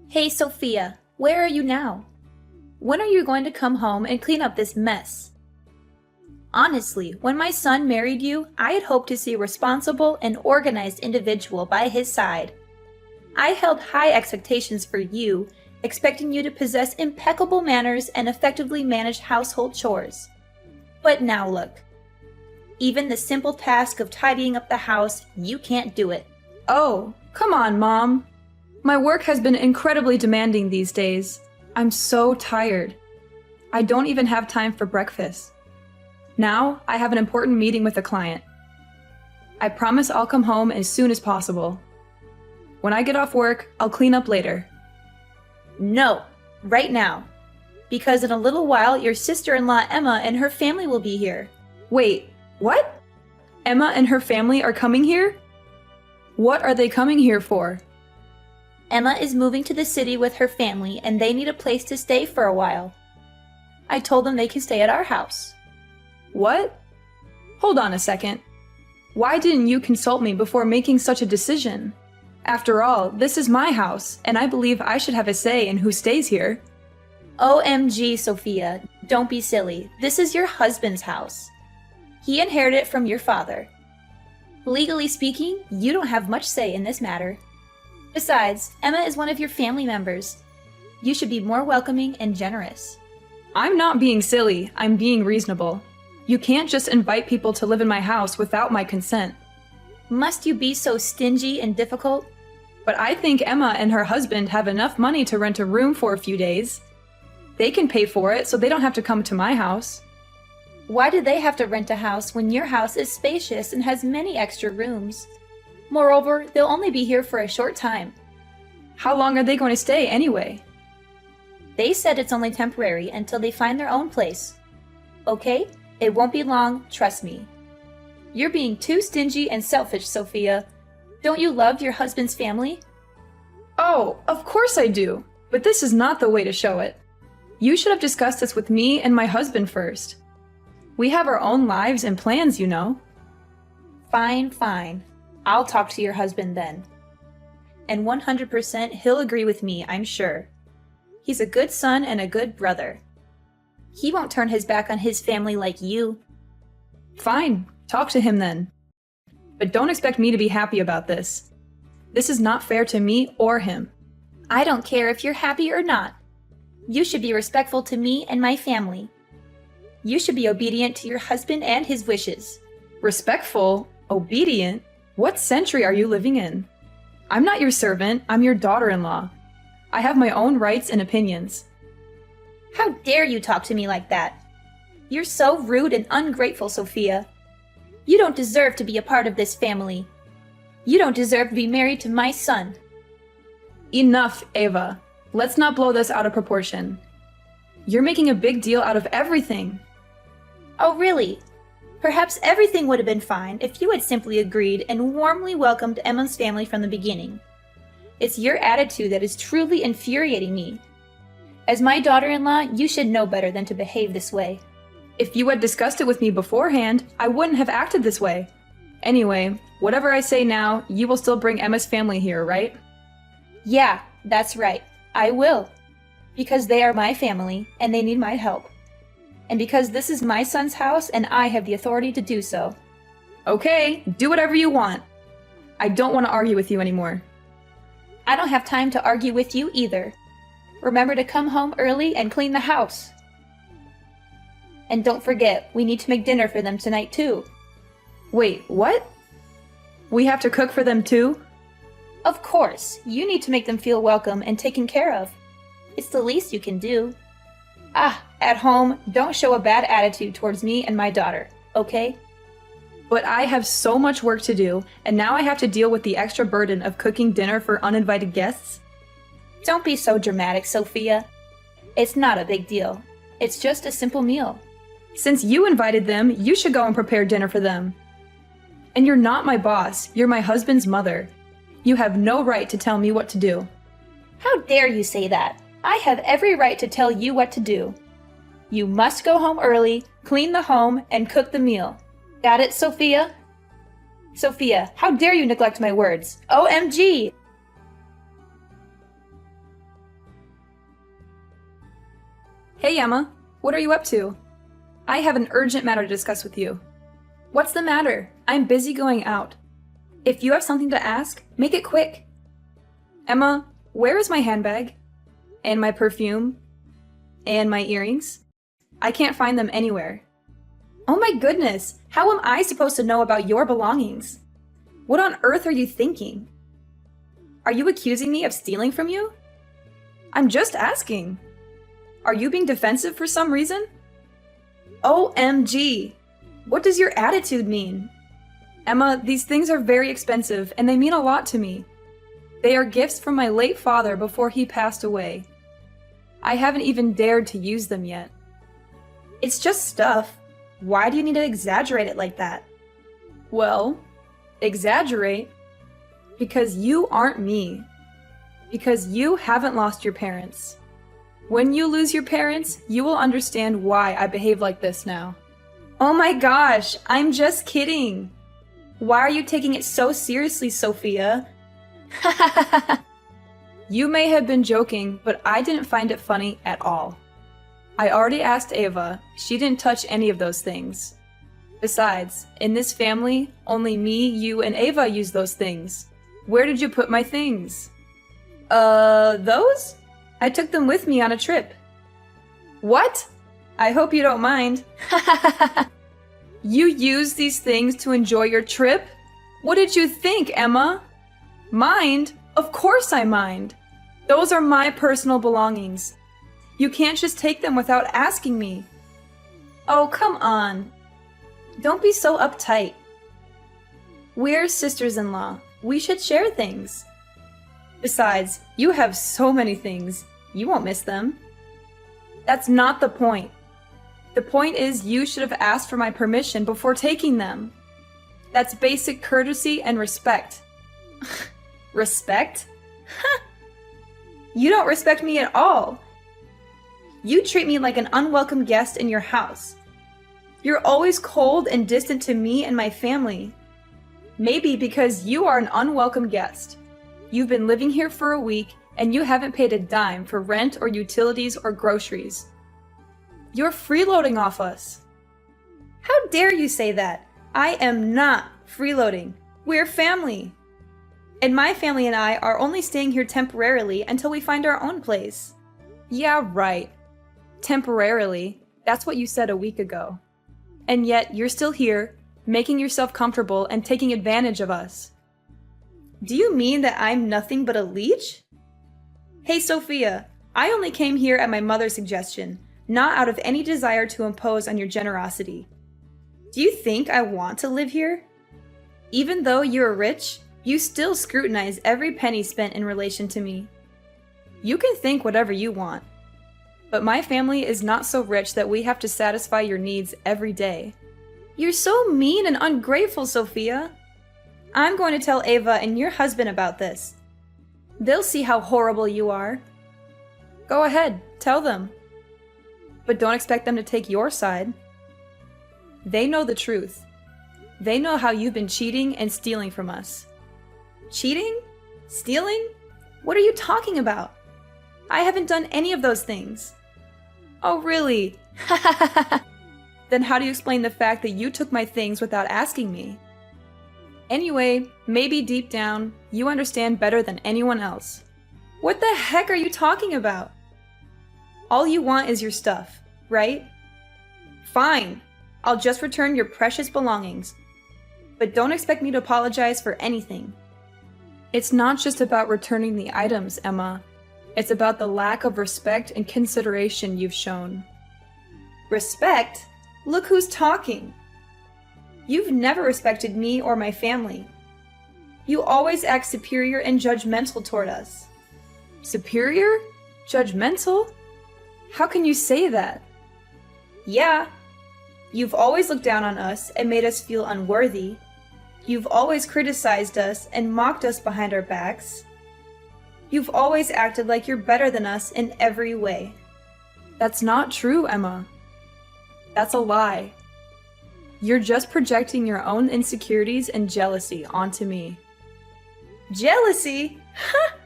Hey, Sophia, where are you now? When are you going to come home and clean up this mess? Honestly, when my son married you, I had hoped to see a responsible and organized individual by his side. I held high expectations for you, expecting you to possess impeccable manners and effectively manage household chores. But now look. Even the simple task of tidying up the house, you can't do it. Oh, come on, Mom. My work has been incredibly demanding these days. I'm so tired. I don't even have time for breakfast. Now, I have an important meeting with a client. I promise I'll come home as soon as possible. When I get off work, I'll clean up later. No, right now. Because in a little while, your sister-in-law Emma and her family will be here. Wait, what? Emma and her family are coming here? What are they coming here for? Emma is moving to the city with her family and they need a place to stay for a while. I told them they can stay at our house. What? Hold on a second. Why didn't you consult me before making such a decision? After all, this is my house, and I believe I should have a say in who stays here. OMG, Sophia, don't be silly. This is your husband's house. He inherited it from your father. Legally speaking, you don't have much say in this matter. Besides, Emma is one of your family members. You should be more welcoming and generous. I'm not being silly, I'm being reasonable. You can't just invite people to live in my house without my consent. Must you be so stingy and difficult? But I think Emma and her husband have enough money to rent a room for a few days. They can pay for it so they don't have to come to my house. Why do they have to rent a house when your house is spacious and has many extra rooms? Moreover, they'll only be here for a short time. How long are they going to stay anyway? They said it's only temporary until they find their own place. Okay? It won't be long, trust me. You're being too stingy and selfish, Sophia. Don't you love your husband's family? Oh, of course I do. But this is not the way to show it. You should have discussed this with me and my husband first. We have our own lives and plans, you know. Fine, fine. I'll talk to your husband then. And 100% he'll agree with me, I'm sure. He's a good son and a good brother. He won't turn his back on his family like you. Fine, talk to him then. But don't expect me to be happy about this. This is not fair to me or him. I don't care if you're happy or not. You should be respectful to me and my family. You should be obedient to your husband and his wishes. Respectful? Obedient? What century are you living in? I'm not your servant, I'm your daughter-in-law. I have my own rights and opinions. How dare you talk to me like that? You're so rude and ungrateful, Sophia. You don't deserve to be a part of this family. You don't deserve to be married to my son. Enough, Ava. Let's not blow this out of proportion. You're making a big deal out of everything. Oh, really? Perhaps everything would have been fine if you had simply agreed and warmly welcomed Emma's family from the beginning. It's your attitude that is truly infuriating me. As my daughter-in-law, you should know better than to behave this way. If you had discussed it with me beforehand, I wouldn't have acted this way. Anyway, whatever I say now, you will still bring Emma's family here, right? Yeah, that's right. I will. Because they are my family, and they need my help. And because this is my son's house, and I have the authority to do so. Okay, do whatever you want. I don't want to argue with you anymore. I don't have time to argue with you either. Remember to come home early and clean the house. And don't forget, we need to make dinner for them tonight too. Wait, what? We have to cook for them too? Of course, you need to make them feel welcome and taken care of. It's the least you can do. At home, don't show a bad attitude towards me and my daughter, okay? But I have so much work to do, and now I have to deal with the extra burden of cooking dinner for uninvited guests? Don't be so dramatic, Sophia. It's not a big deal. It's just a simple meal. Since you invited them, you should go and prepare dinner for them. And you're not my boss, you're my husband's mother. You have no right to tell me what to do. How dare you say that? I have every right to tell you what to do. You must go home early, clean the home, and cook the meal. Got it, Sophia? Sophia, how dare you neglect my words? OMG! Hey, Emma. What are you up to? I have an urgent matter to discuss with you. What's the matter? I'm busy going out. If you have something to ask, make it quick. Emma, where is my handbag? And my perfume? And my earrings? I can't find them anywhere. Oh my goodness! How am I supposed to know about your belongings? What on earth are you thinking? Are you accusing me of stealing from you? I'm just asking. Are you being defensive for some reason? OMG! What does your attitude mean? Emma, these things are very expensive and they mean a lot to me. They are gifts from my late father before he passed away. I haven't even dared to use them yet. It's just stuff. Why do you need to exaggerate it like that? Well, exaggerate? Because you aren't me. Because you haven't lost your parents. When you lose your parents, you will understand why I behave like this now. Oh my gosh, I'm just kidding. Why are you taking it so seriously, Sophia? You may have been joking, but I didn't find it funny at all. I already asked Ava. She didn't touch any of those things. Besides, in this family, only me, you, and Ava use those things. Where did you put my things? Those? I took them with me on a trip. What? I hope you don't mind. You used these things to enjoy your trip? What did you think, Emma? Mind? Of course I mind. Those are my personal belongings. You can't just take them without asking me. Oh, come on. Don't be so uptight. We're sisters-in-law. We should share things. Besides, you have so many things. You won't miss them. That's not the point. The point is you should have asked for my permission before taking them. That's basic courtesy and respect. Respect? You don't respect me at all. You treat me like an unwelcome guest in your house. You're always cold and distant to me and my family. Maybe because you are an unwelcome guest. You've been living here for a week and you haven't paid a dime for rent or utilities or groceries. You're freeloading off us. How dare you say that? I am not freeloading. We're family. And my family and I are only staying here temporarily until we find our own place. Yeah, right. Temporarily. That's what you said a week ago. And yet you're still here, making yourself comfortable and taking advantage of us. Do you mean that I'm nothing but a leech? Hey, Sophia, I only came here at my mother's suggestion, not out of any desire to impose on your generosity. Do you think I want to live here? Even though you're rich, you still scrutinize every penny spent in relation to me. You can think whatever you want, but my family is not so rich that we have to satisfy your needs every day. You're so mean and ungrateful, Sophia. I'm going to tell Ava and your husband about this. They'll see how horrible you are. Go ahead, tell them. But don't expect them to take your side. They know the truth. They know how you've been cheating and stealing from us. Cheating? Stealing? What are you talking about? I haven't done any of those things. Oh, really? Then how do you explain the fact that you took my things without asking me? Anyway, maybe deep down, you understand better than anyone else. What the heck are you talking about? All you want is your stuff, right? Fine, I'll just return your precious belongings. But don't expect me to apologize for anything. It's not just about returning the items, Emma. It's about the lack of respect and consideration you've shown. Respect? Look who's talking. You've never respected me or my family. You always act superior and judgmental toward us. Superior? Judgmental? How can you say that? Yeah. You've always looked down on us and made us feel unworthy. You've always criticized us and mocked us behind our backs. You've always acted like you're better than us in every way. That's not true, Emma. That's a lie. You're just projecting your own insecurities and jealousy onto me. Jealousy? Huh?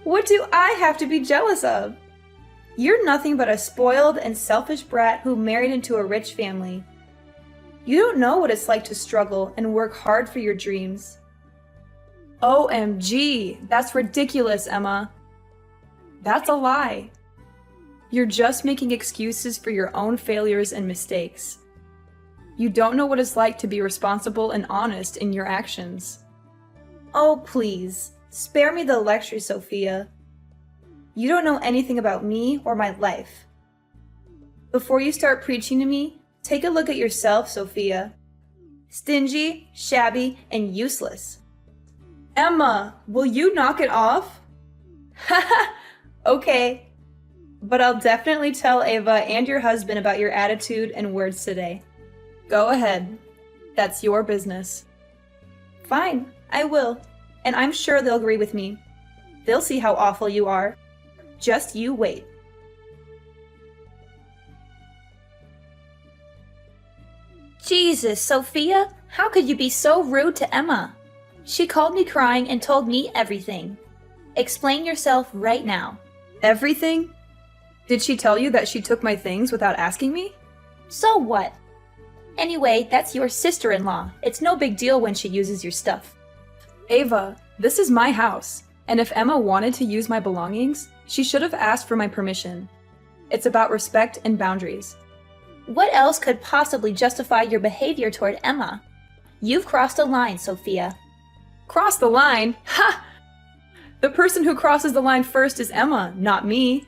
What do I have to be jealous of? You're nothing but a spoiled and selfish brat who married into a rich family. You don't know what it's like to struggle and work hard for your dreams. OMG, that's ridiculous, Emma. That's a lie. You're just making excuses for your own failures and mistakes. You don't know what it's like to be responsible and honest in your actions. Oh, please, spare me the lecture, Sophia. You don't know anything about me or my life. Before you start preaching to me, take a look at yourself, Sophia. Stingy, shabby, and useless. Emma, will you knock it off? Haha, okay. But I'll definitely tell Ava and your husband about your attitude and words today. Go ahead. That's your business. Fine, I will. And I'm sure they'll agree with me. They'll see how awful you are. Just you wait. Jesus, Sophia, how could you be so rude to Emma? She called me crying and told me everything. Explain yourself right now. Everything? Did she tell you that she took my things without asking me? So what? Anyway, that's your sister-in-law. It's no big deal when she uses your stuff. Ava, this is my house, and if Emma wanted to use my belongings, she should have asked for my permission. It's about respect and boundaries. What else could possibly justify your behavior toward Emma? You've crossed a line, Sophia. Cross the line? Ha! The person who crosses the line first is Emma, not me.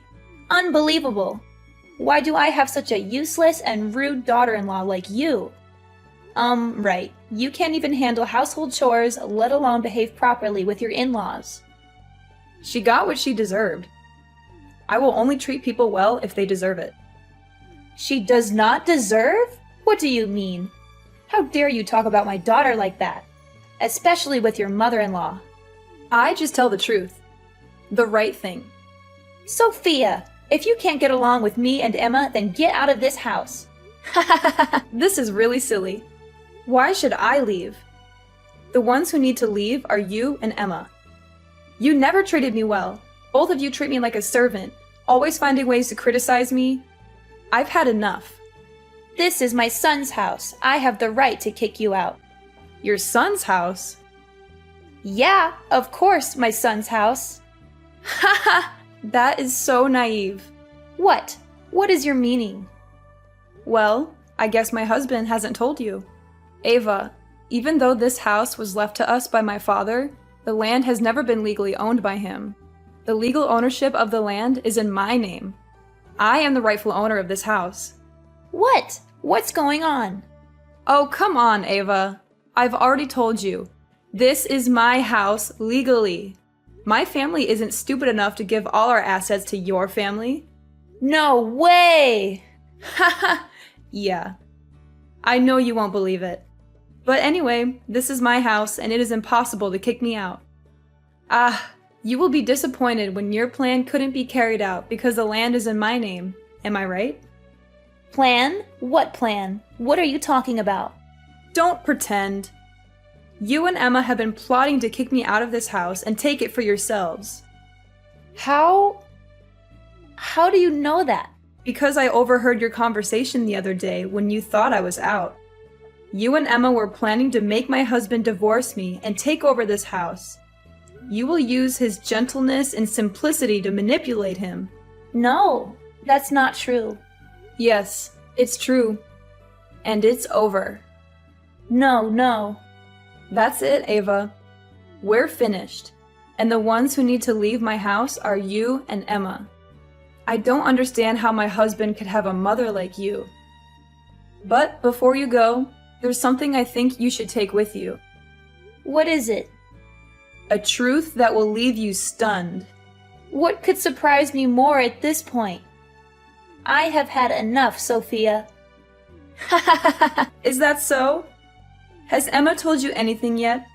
Unbelievable. Why do I have such a useless and rude daughter-in-law like you? Right. You can't even handle household chores, let alone behave properly with your in-laws. She got what she deserved. I will only treat people well if they deserve it. She does not deserve? What do you mean? How dare you talk about my daughter like that? Especially with your mother-in-law. I just tell the truth. The right thing. Sophia, if you can't get along with me and Emma, then get out of this house. This is really silly. Why should I leave? The ones who need to leave are you and Emma. You never treated me well. Both of you treat me like a servant, always finding ways to criticize me. I've had enough. This is my son's house. I have the right to kick you out. Your son's house? Yeah, of course, my son's house. Haha, that is so naive. What? What is your meaning? Well, I guess my husband hasn't told you. Ava, even though this house was left to us by my father, the land has never been legally owned by him. The legal ownership of the land is in my name. I am the rightful owner of this house. What? What's going on? Oh, come on, Ava. I've already told you. This is my house legally. My family isn't stupid enough to give all our assets to your family. No way! Haha, yeah. I know you won't believe it. But anyway, this is my house and it is impossible to kick me out. You will be disappointed when your plan couldn't be carried out because the land is in my name. Am I right? Plan? What plan? What are you talking about? Don't pretend. You and Emma have been plotting to kick me out of this house and take it for yourselves. How do you know that? Because I overheard your conversation the other day when you thought I was out. You and Emma were planning to make my husband divorce me and take over this house. You will use his gentleness and simplicity to manipulate him. No, that's not true. Yes, it's true. And it's over. No. That's it, Ava. We're finished. And the ones who need to leave my house are you and Emma. I don't understand how my husband could have a mother like you. But before you go, there's something I think you should take with you. What is it? A truth that will leave you stunned. What could surprise me more at this point? I have had enough, Sophia. Is that so? Has Emma told you anything yet?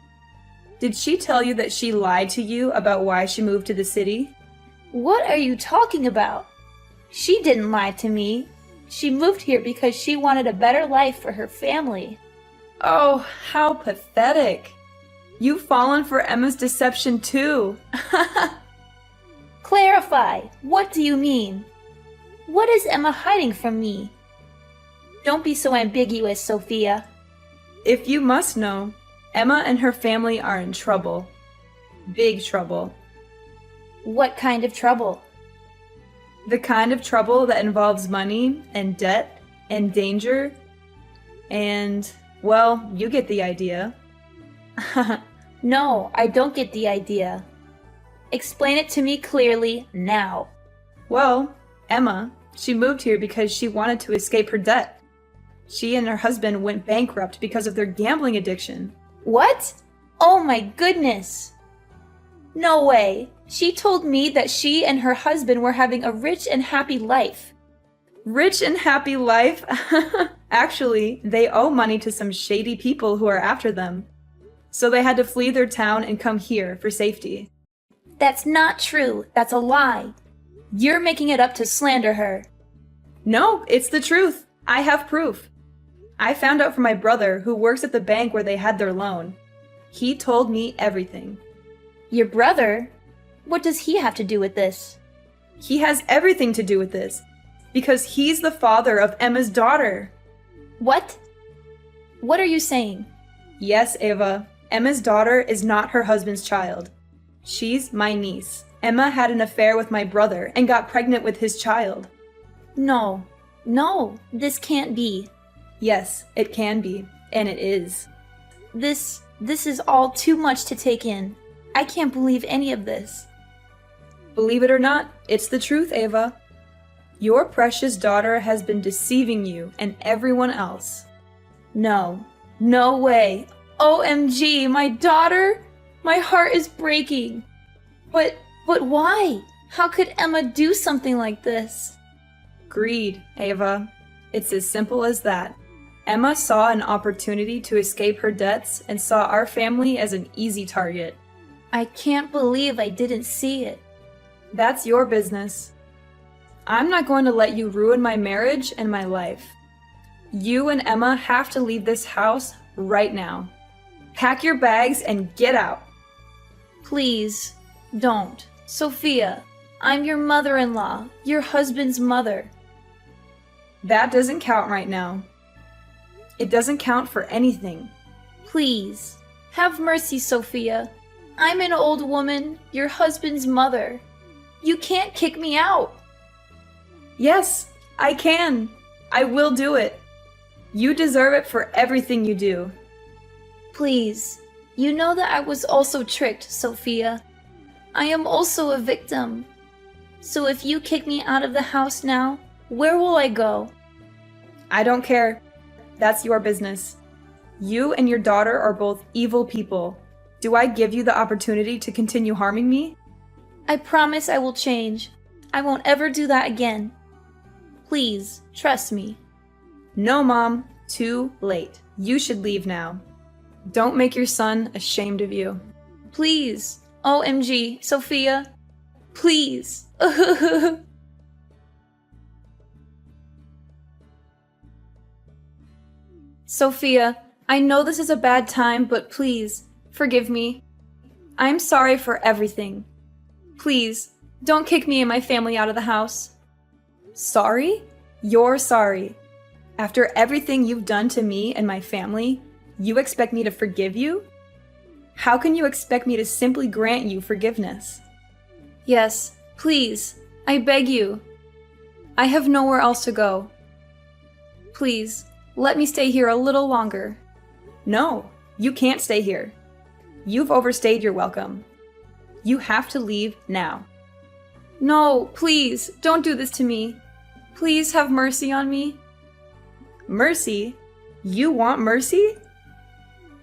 Did she tell you that she lied to you about why she moved to the city? What are you talking about? She didn't lie to me. She moved here because she wanted a better life for her family. Oh, how pathetic. You've fallen for Emma's deception too. Clarify. What do you mean? What is Emma hiding from me? Don't be so ambiguous, Sophia. If you must know, Emma and her family are in trouble. Big trouble. What kind of trouble? The kind of trouble that involves money and debt and danger and, well, you get the idea. No, I don't get the idea. Explain it to me clearly now. Well, Emma, she moved here because she wanted to escape her debt. She and her husband went bankrupt because of their gambling addiction. What? Oh my goodness! No way! She told me that she and her husband were having a rich and happy life. Rich and happy life? Actually, they owe money to some shady people who are after them. So they had to flee their town and come here for safety. That's not true. That's a lie. You're making it up to slander her. No, it's the truth. I have proof. I found out from my brother who works at the bank where they had their loan. He told me everything. Your brother? What does he have to do with this? He has everything to do with this, because he's the father of Emma's daughter. What? What are you saying? Yes, Ava. Emma's daughter is not her husband's child. She's my niece. Emma had an affair with my brother and got pregnant with his child. No, this can't be. Yes, it can be, and it is. This is all too much to take in. I can't believe any of this. Believe it or not, it's the truth, Ava. Your precious daughter has been deceiving you and everyone else. No way. OMG, my daughter? My heart is breaking. But why? How could Emma do something like this? Greed, Ava. It's as simple as that. Emma saw an opportunity to escape her debts and saw our family as an easy target. I can't believe I didn't see it. That's your business. I'm not going to let you ruin my marriage and my life. You and Emma have to leave this house right now. Pack your bags and get out. Please, don't. Sophia, I'm your mother-in-law, your husband's mother. That doesn't count right now. It doesn't count for anything. Please, have mercy, Sophia. I'm an old woman, your husband's mother. You can't kick me out. Yes, I can. I will do it. You deserve it for everything you do. Please, you know that I was also tricked, Sophia. I am also a victim. So if you kick me out of the house now, where will I go? I don't care. That's your business. You and your daughter are both evil people. Do I give you the opportunity to continue harming me? I promise I will change. I won't ever do that again. Please, trust me. No, Mom. Too late. You should leave now. Don't make your son ashamed of you. Please. OMG, Sophia. Please. Sophia, I know this is a bad time, but please, forgive me. I'm sorry for everything. Please, don't kick me and my family out of the house. Sorry? You're sorry. After everything you've done to me and my family, you expect me to forgive you? How can you expect me to simply grant you forgiveness? Yes, please, I beg you. I have nowhere else to go. Please, let me stay here a little longer. No, you can't stay here. You've overstayed your welcome. You have to leave now. No, please, don't do this to me. Please have mercy on me. Mercy? You want mercy?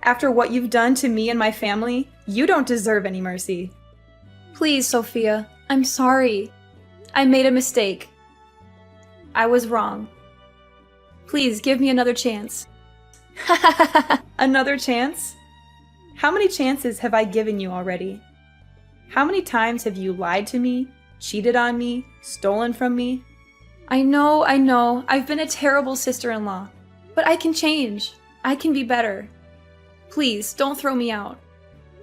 After what you've done to me and my family, you don't deserve any mercy. Please, Sophia, I'm sorry. I made a mistake. I was wrong. Please give me another chance. Another chance? How many chances have I given you already? How many times have you lied to me, cheated on me, stolen from me? I know. I've been a terrible sister-in-law. But I can change. I can be better. Please, don't throw me out.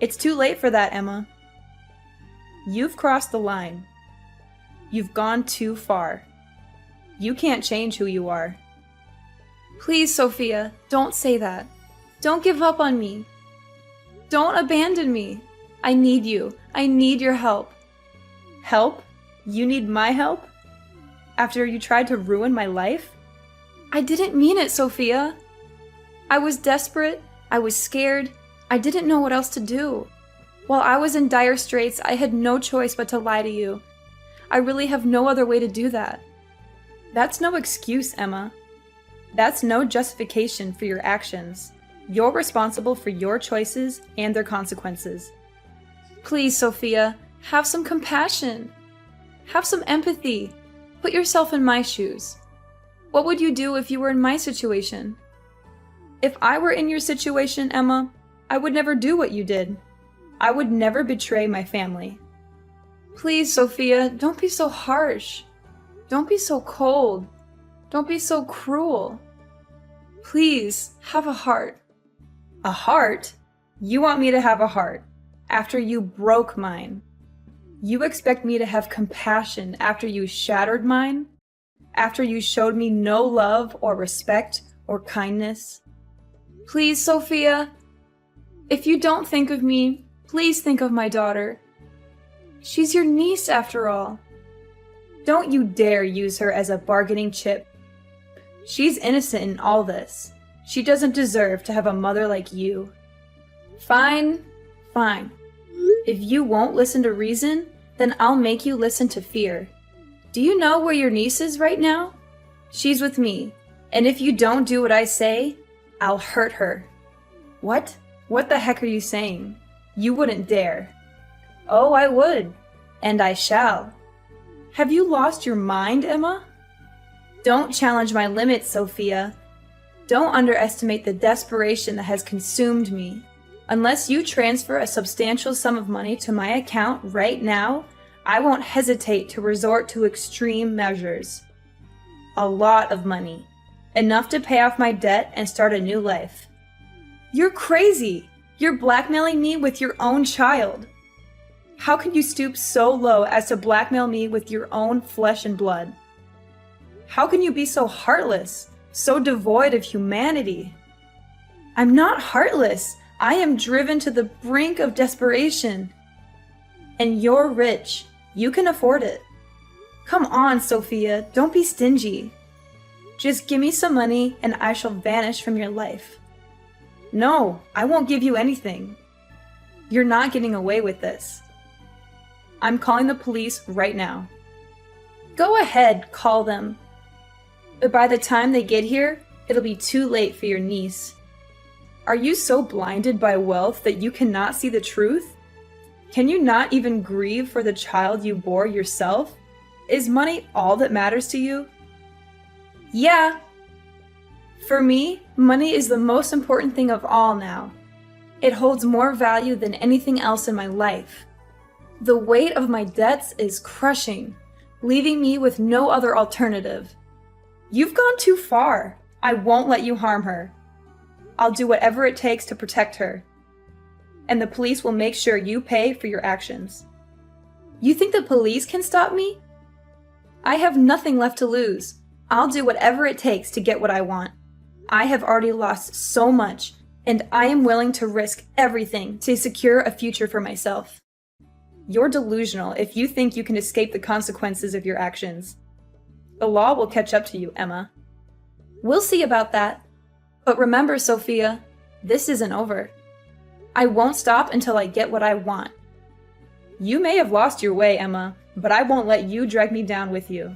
It's too late for that, Emma. You've crossed the line. You've gone too far. You can't change who you are. Please, Sophia, don't say that. Don't give up on me. Don't abandon me. I need you. I need your help. Help? You need my help? After you tried to ruin my life? I didn't mean it, Sophia. I was desperate. I was scared. I didn't know what else to do. While I was in dire straits, I had no choice but to lie to you. I really have no other way to do that. That's no excuse, Emma. That's no justification for your actions. You're responsible for your choices and their consequences. Please, Sophia, have some compassion. Have some empathy. Put yourself in my shoes. What would you do if you were in my situation? If I were in your situation, Emma, I would never do what you did. I would never betray my family. Please, Sophia, don't be so harsh. Don't be so cold. Don't be so cruel. Please, have a heart. A heart? You want me to have a heart after you broke mine? You expect me to have compassion after you shattered mine? After you showed me no love or respect or kindness? Please, Sophia, if you don't think of me, please think of my daughter. She's your niece after all. Don't you dare use her as a bargaining chip. She's innocent in all this. She doesn't deserve to have a mother like you. Fine, fine. If you won't listen to reason, then I'll make you listen to fear. Do you know where your niece is right now? She's with me, and if you don't do what I say, I'll hurt her. What? What the heck are you saying? You wouldn't dare. Oh, I would, and I shall. Have you lost your mind, Emma? Don't challenge my limits, Sophia. Don't underestimate the desperation that has consumed me. Unless you transfer a substantial sum of money to my account right now, I won't hesitate to resort to extreme measures. A lot of money. Enough to pay off my debt and start a new life. You're crazy! You're blackmailing me with your own child. How can you stoop so low as to blackmail me with your own flesh and blood? How can you be so heartless, so devoid of humanity? I'm not heartless. I am driven to the brink of desperation. And you're rich. You can afford it. Come on, Sophia, don't be stingy. Just give me some money and I shall vanish from your life. No, I won't give you anything. You're not getting away with this. I'm calling the police right now. Go ahead, call them. But by the time they get here, it'll be too late for your niece. Are you so blinded by wealth that you cannot see the truth? Can you not even grieve for the child you bore yourself? Is money all that matters to you? Yeah. For me, money is the most important thing of all now. It holds more value than anything else in my life. The weight of my debts is crushing, leaving me with no other alternative. You've gone too far. I won't let you harm her. I'll do whatever it takes to protect her. And the police will make sure you pay for your actions. You think the police can stop me? I have nothing left to lose. I'll do whatever it takes to get what I want. I have already lost so much, and I am willing to risk everything to secure a future for myself. You're delusional if you think you can escape the consequences of your actions. The law will catch up to you, Emma. We'll see about that. But remember, Sophia, this isn't over. I won't stop until I get what I want. You may have lost your way, Emma, but I won't let you drag me down with you.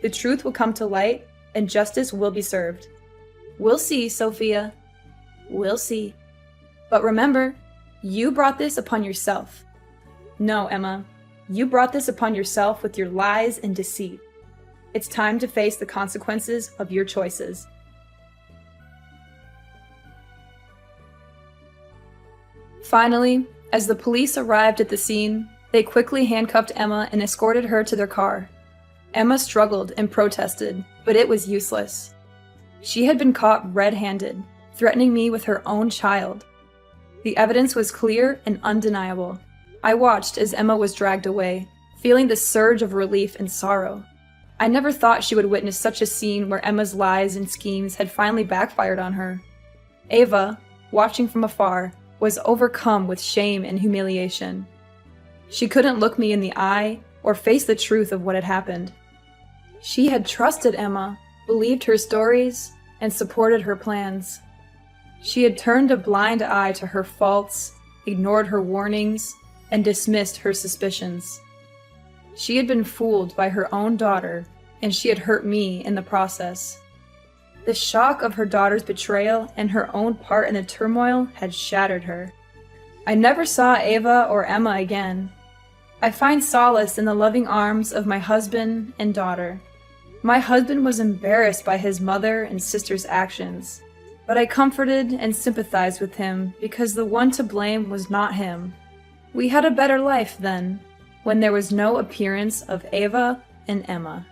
The truth will come to light, and justice will be served. We'll see, Sophia. We'll see. But remember, you brought this upon yourself. No, Emma, you brought this upon yourself with your lies and deceit. It's time to face the consequences of your choices. Finally, as the police arrived at the scene, they quickly handcuffed Emma and escorted her to their car. Emma struggled and protested, but it was useless. She had been caught red-handed, threatening me with her own child. The evidence was clear and undeniable. I watched as Emma was dragged away, feeling the surge of relief and sorrow. I never thought she would witness such a scene where Emma's lies and schemes had finally backfired on her. Ava, watching from afar, was overcome with shame and humiliation. She couldn't look me in the eye or face the truth of what had happened. She had trusted Emma, believed her stories, and supported her plans. She had turned a blind eye to her faults, ignored her warnings, and dismissed her suspicions. She had been fooled by her own daughter, and she had hurt me in the process. The shock of her daughter's betrayal and her own part in the turmoil had shattered her. I never saw Ava or Emma again. I find solace in the loving arms of my husband and daughter. My husband was embarrassed by his mother and sister's actions, but I comforted and sympathized with him because the one to blame was not him. We had a better life then, when there was no appearance of Ava and Emma.